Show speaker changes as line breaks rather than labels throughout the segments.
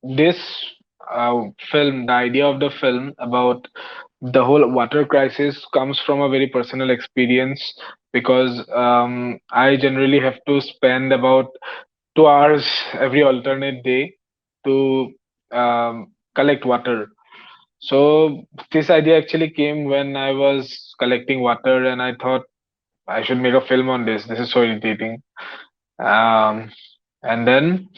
this film, the idea of the film about the whole water crisis comes from a very personal experience, because I generally have to spend about 2 hours every alternate day to collect water. So this idea actually came when I was collecting water, and I thought I should make a film on this. This is so irritating. Um, and then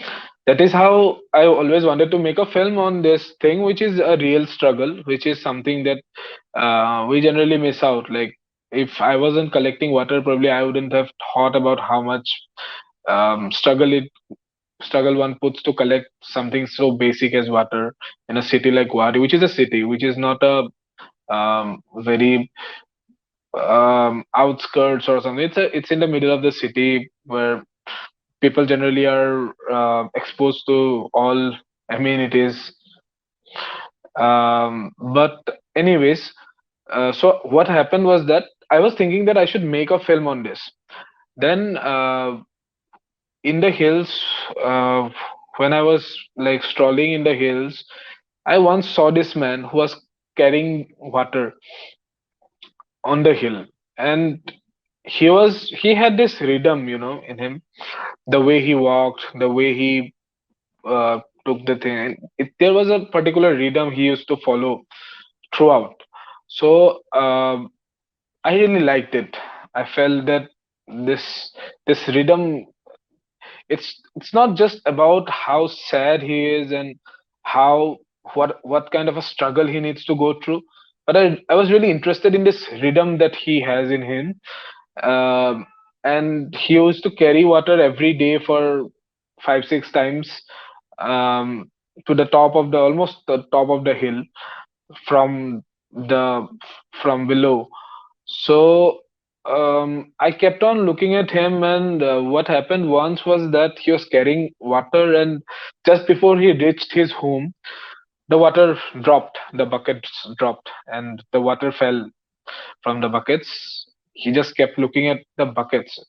that is how I always wanted to make a film on this thing, which is a real struggle, which is something that we generally miss out. Like, if I wasn't collecting water, probably I wouldn't have thought about how much um, struggle it struggle one puts to collect something so basic as water in a city like Guwahati, which is a city, which is not a very outskirts or something. It's in the middle of the city where people generally are exposed to all amenities. But anyways, so what happened was that I was thinking that I should make a film on this. Then in the hills, uh, when I was like strolling in the hills, I once saw this man who was carrying water on the hill, and he had this rhythm, in him. The way he walked, the way he took the thing, and there was a particular rhythm he used to follow throughout. So I really liked it. I felt that this rhythm, it's not just about how sad he is and how what kind of a struggle he needs to go through, but I was really interested in this rhythm that he has in him. um, and he used to carry water every day for 5 6 times, um, to the top of the almost the top of the hill from the from below. So I kept on looking at him, and what happened once was that he was carrying water, and just before he reached his home, the water dropped, the buckets dropped, and the water fell from the buckets. He just kept looking at the buckets.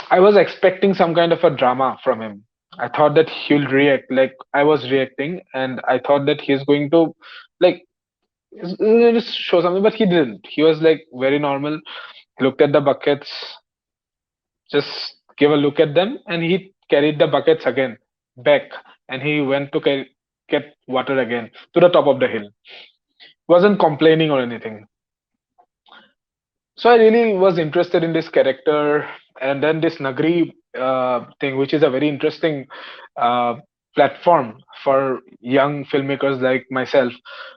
I was expecting some kind of a drama from him. I thought that he'll react like I was reacting, and I thought that he's going to like just show something, but he didn't. He was like very normal. He looked at the buckets, just gave a look at them, and he carried the buckets again back, and he went to get water again to the top of the hill. Wasn't complaining or anything. So I really was interested in this character, and then this Nagri thing, which is a very interesting uh, platform for young filmmakers like myself.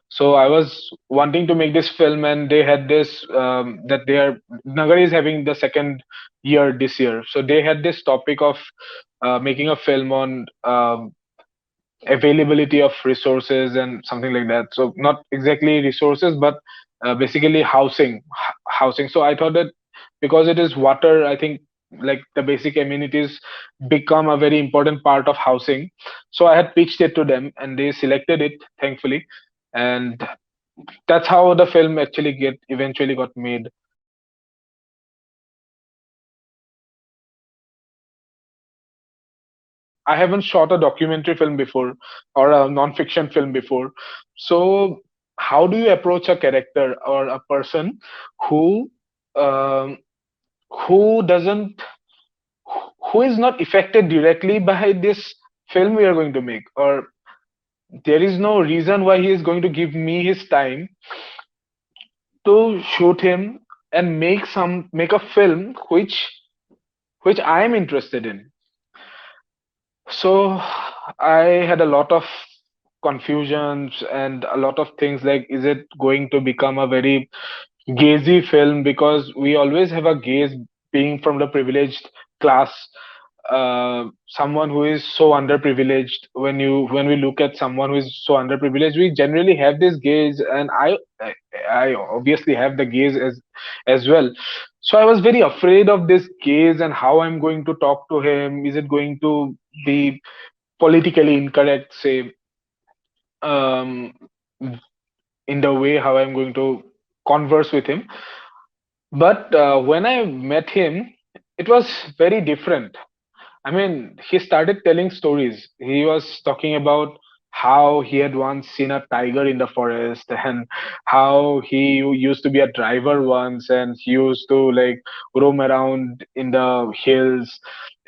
So I was wanting to make this film, and they had this that they are Nagari is having the second year this year. So they had this topic of making a film on availability of resources and something like that. So not exactly resources, but basically housing. So I thought that because it is water, I think like the basic amenities become a very important part of housing. So I had pitched it to them, and they selected it, thankfully, and that's how the film actually get eventually got made. I haven't shot a documentary film before or a non-fiction film before. So how do you approach a character or a person who um, who doesn't who is not affected directly by this film we are going to make, or there is no reason why he is going to give me his time to shoot him and make a film which I am interested in. So I had a lot of confusions and a lot of things like, is it going to become a very gazy film, because we always have a gaze being from the privileged class, someone who is so underprivileged. When we look at someone who is so underprivileged, we generally have this gaze, and I obviously have the gaze as well. So I was very afraid of this gaze and how I'm going to talk to him. Is it going to be politically incorrect, say, um, in the way how I'm going to converse with him? But when I met him, it was very different. I mean, he started telling stories. He was talking about how he had once seen a tiger in the forest, and how he used to be a driver once, and he used to like roam around in the hills.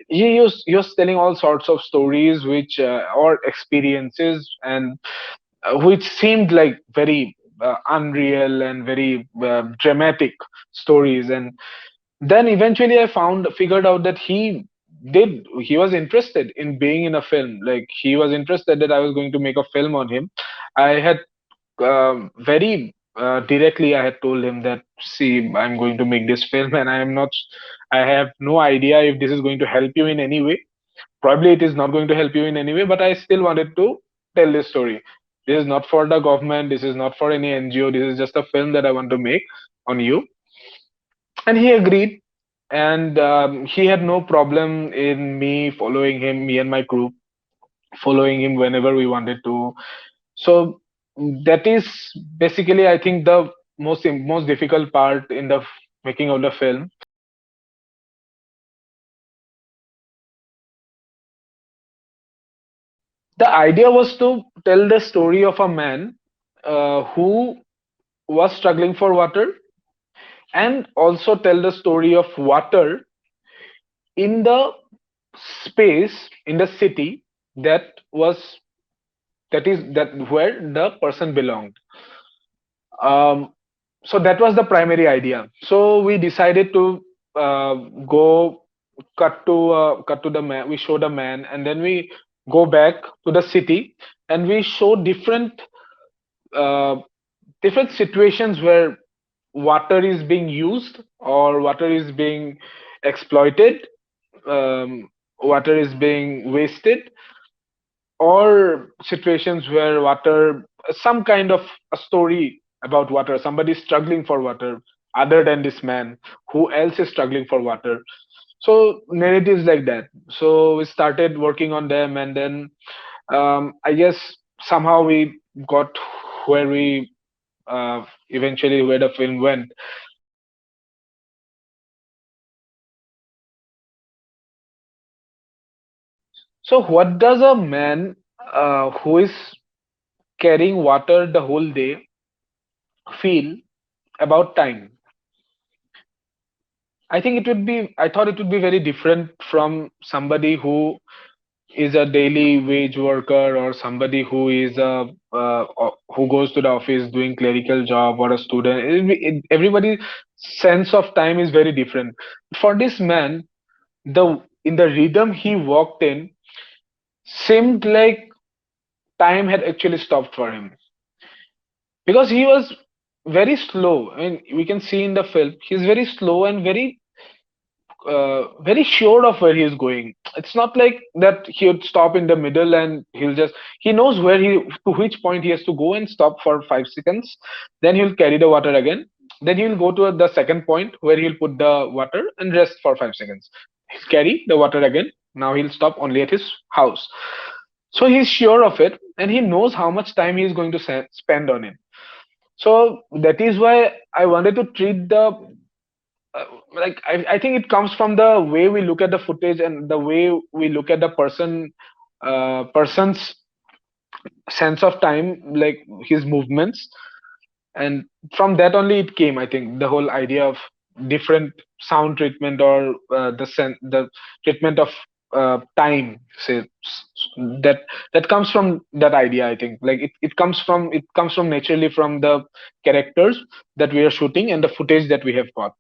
He was telling all sorts of stories, which or experiences, and which seemed like very unreal and very dramatic stories. And then eventually I found figured out that he was interested in being in a film. Like, he was interested that I was going to make a film on him. I had very directly I had told him that, see, I'm going to make this film, and I have no idea if this is going to help you in any way. Probably it is not going to help you in any way, but I still wanted to tell this story. This is not for the government, this is not for any NGO, this is just a film that I want to make on you. And he agreed. And he had no problem in me following him, me and my crew following him whenever we wanted to. So that is basically, I think, the most difficult part in the making of the film. The idea was to tell the story of a man who was struggling for water, and also tell the story of water in the space in the city that was that where the person belonged. um, so that was the primary idea. So we decided to go cut to the man. We showed a man, and then we go back to the city, and we show uh, different situations where water is being used or water is being exploited, water is being wasted, or situations where water, some kind of a story about water, somebody struggling for water other than this man, who else is struggling for water. So narratives like that. So we started working on them, and then I guess somehow we got where we eventually where the film went. So what does a man who is carrying water the whole day feel about time? I thought it would be very different from somebody who is a daily wage worker, or somebody who is who goes to the office doing clerical job, or a student. Everybody's sense of time is very different. For this man, the in the rhythm he walked in seemed like time had actually stopped for him, because he was very slow. I mean, we can see in the film he's very slow and very sure of where he is going. It's not like that he would stop in the middle and he knows where he to which point he has to go and stop for 5 seconds. Then he'll carry the water again. Then he'll go to the second point where he'll put the water and rest for 5 seconds. He'll carry the water again. Now he'll stop only at his house. So he's sure of it, and he knows how much time he is going to spend on it. So that is why I wanted to treat the I think it comes from the way we look at the footage and the way we look at the person's sense of time, like his movements, and from that only it came. I think the whole idea of different sound treatment, or the treatment of time, say, that that comes from that idea. I think, like, it comes from naturally from the characters that we are shooting and the footage that we have got.